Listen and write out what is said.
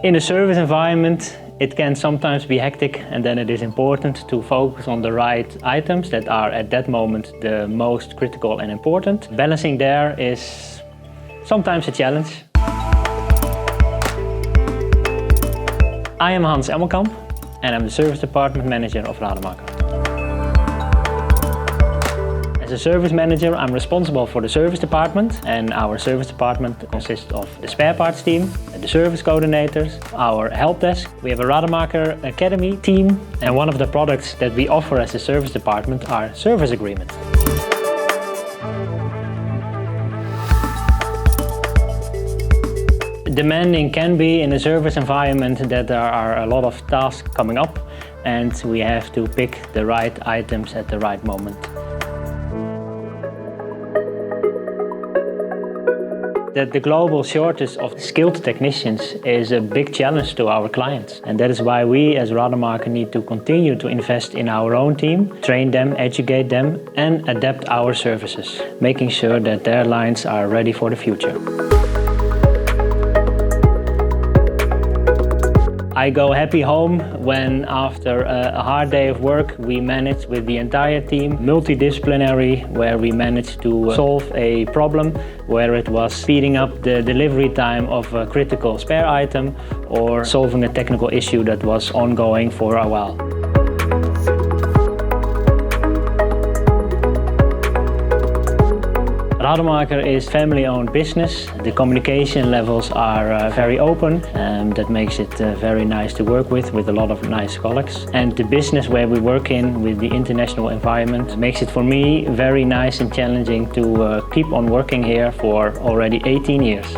In a service environment, it can sometimes be hectic, and then it is important to focus on the right items that are at that moment the most critical and important. Balancing there is sometimes a challenge. I am Hans Emmelkamp and I'm the Service Department Manager of Rademaker. As a service manager, I'm responsible for the service department, and our service department consists of the spare parts team, the service coordinators, our help desk. We have a Rademaker Academy team, and one of the products that we offer as a service department are service agreements. Demanding can be in a service environment that there are a lot of tasks coming up, and we have to pick the right items at the right moment. That the global shortage of skilled technicians is a big challenge to our clients, and that is why we as Rademaker need to continue to invest in our own team, train them, educate them and adapt our services, making sure that their lines are ready for the future. I go happy home when after a hard day of work we manage with the entire team, multidisciplinary, where we managed to solve a problem where it was speeding up the delivery time of a critical spare item or solving a technical issue that was ongoing for a while. Rademaker is family-owned business. The communication levels are very open, that makes it very nice to work with a lot of nice colleagues. And the business where we work in with the international environment makes it for me very nice and challenging to keep on working here for already 18 years.